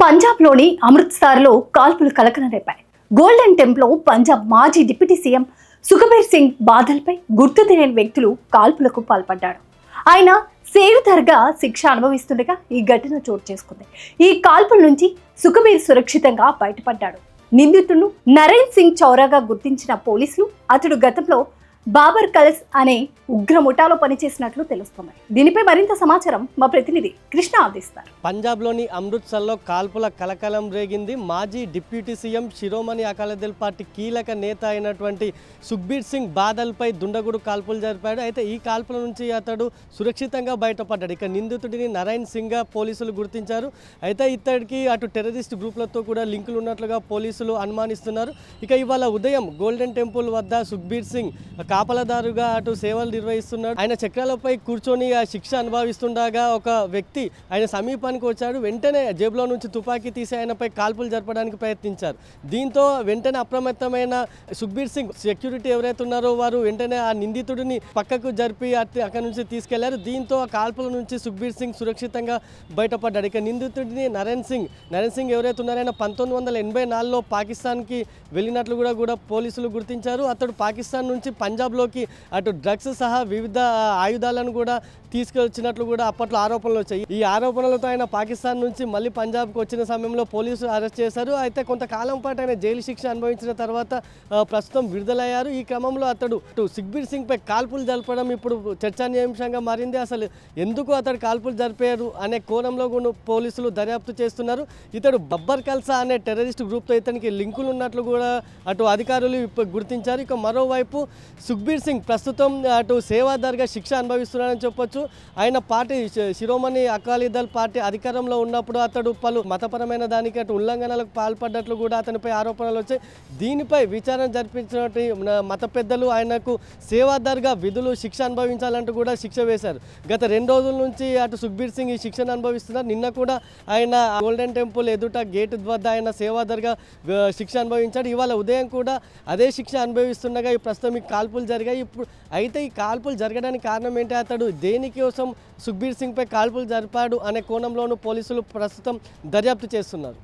పంజాబ్లోని అమృత్సర్లో కాల్పులు కలకలం రేపాయి. గోల్డెన్ టెంపుల్లో పంజాబ్ మాజీ డిప్యూటీ సీఎం సుఖబీర్ సింగ్ బాదల్పై గుర్తు తెలియని వ్యక్తులు కాల్పులకు పాల్పడ్డాడు. ఆయన సేరుదారుగా శిక్ష అనుభవిస్తుండగా ఈ ఘటన చోటు చేసుకుంది. ఈ కాల్పుల నుంచి సుఖబీర్ సురక్షితంగా బయటపడ్డాడు. నిందితుడు నరేన్ సింగ్ చౌరాగా గుర్తించిన పోలీసులు అతడు గతంలో బాబర్ కలస్ అనే ఉగ్ర ముఠాలో పనిచేసినట్లు తెలుస్తుంది. దీనిపై మరింత సమాచారం మా ప్రతినిధి కృష్ణ అందిస్తారు. పంజాబ్లోని అమృత్సర్లో కాల్పుల కలకలం రేగింది. మాజీ డిప్యూటీ సీఎం శిరోమణి అకాలీదళ్ పార్టీ కీలక నేత అయినటువంటి సుఖ్బీర్ సింగ్ బాదల్పై దుండగుడు కాల్పులు జరిపాడు. అయితే ఈ కాల్పుల నుంచి అతడు సురక్షితంగా బయటపడ్డాడు. ఇక నిందితుడిని నరేన్ సింగ్గా పోలీసులు గుర్తించారు. అయితే ఇతడికి అటు టెర్రరిస్ట్ గ్రూప్లతో కూడా లింకులు ఉన్నట్లుగా పోలీసులు అనుమానిస్తున్నారు. ఇక ఇవాళ ఉదయం గోల్డెన్ టెంపుల్ వద్ద సుఖ్బీర్ సింగ్ కాపలదారుగా అటు సేవలు నిర్వహిస్తున్నాడు. ఆయన చక్రాలపై కూర్చొని ఆ శిక్ష అనుభవిస్తుండగా ఒక వ్యక్తి ఆయన సమీపానికి వచ్చాడు. వెంటనే జేబులో నుంచి తుపాకీ తీసి ఆయనపై కాల్పులు జరపడానికి ప్రయత్నించారు. దీంతో వెంటనే అప్రమత్తమైన సుఖ్బీర్ సింగ్ సెక్యూరిటీ ఎవరైతే ఉన్నారో వారు వెంటనే ఆ నిందితుడిని పక్కకు జరిపి అక్కడి నుంచి తీసుకెళ్లారు. దీంతో ఆ కాల్పుల నుంచి సుఖ్బీర్ సింగ్ సురక్షితంగా బయటపడ్డాడు. ఇక నిందితుడిని నరేన్ సింగ్ ఎవరైతే ఉన్నారో ఆయన 1984లో పాకిస్తాన్కి వెళ్ళినట్లు కూడా పోలీసులు గుర్తించారు. అతడు పాకిస్తాన్ నుంచి పంజాబ్లోకి అటు డ్రగ్స్ సహా వివిధ ఆయుధాలను కూడా తీసుకొచ్చినట్లు కూడా అప్పట్లో ఆరోపణలు వచ్చాయి. ఈ ఆరోపణలతో ఆయన పాకిస్తాన్ నుంచి మళ్ళీ పంజాబ్కి వచ్చిన సమయంలో పోలీసులు అరెస్ట్ చేశారు. అయితే కొంతకాలం పాటు ఆయన జైలు శిక్ష అనుభవించిన తర్వాత ప్రస్తుతం విడుదలయ్యారు. ఈ క్రమంలో అతడు సుఖ్బీర్ సింగ్ పై కాల్పులు జరపడం ఇప్పుడు చర్చానీయాంశంగా మారింది. అసలు ఎందుకు అతడు కాల్పులు జరిపారు అనే కోణంలో కూడా పోలీసులు దర్యాప్తు చేస్తున్నారు. ఇతడు బబ్బర్ కల్సా అనే టెర్రరిస్ట్ గ్రూప్తో ఇతనికి లింకులు ఉన్నట్లు కూడా అటు అధికారులు గుర్తించారు. ఇక మరోవైపు సుఖ్బీర్ సింగ్ ప్రస్తుతం అటు సేవాదారుగా శిక్ష అనుభవిస్తున్నారని చెప్పొచ్చు. ఆయన పార్టీ శిరోమణి అకాలీదళ్ పార్టీ అధికారంలో ఉన్నప్పుడు అతడు పలు మతపరమైన దానికి అటు ఉల్లంఘనలకు పాల్పడ్డట్లు కూడా అతనిపై ఆరోపణలు వచ్చాయి. దీనిపై విచారణ జరిపించినట్టు మత పెద్దలు ఆయనకు సేవాదారుగా విధులు శిక్ష అనుభవించాలంటూ కూడా శిక్ష వేశారు. గత 2 రోజుల నుంచి అటు సుఖ్బీర్ సింగ్ ఈ శిక్షను అనుభవిస్తున్నారు. నిన్న కూడా ఆయన గోల్డెన్ టెంపుల్ ఎదుట గేట్ వద్ద ఆయన సేవాదారుగా శిక్ష అనుభవించాడు. ఇవాళ ఉదయం కూడా అదే శిక్ష అనుభవిస్తుండగా ఈ ప్రస్తుతం ఈ కాల్పులు జరిగాయి. అయితే ఈ కాల్పులు జరగడానికి కారణం ఏంటి, అతడు దేనికోసం సుఖ్బీర్ సింగ్ పై కాల్పులు జరిపాడు అనే కోణంలోనూ పోలీసులు ప్రస్తుతం దర్యాప్తు చేస్తున్నారు.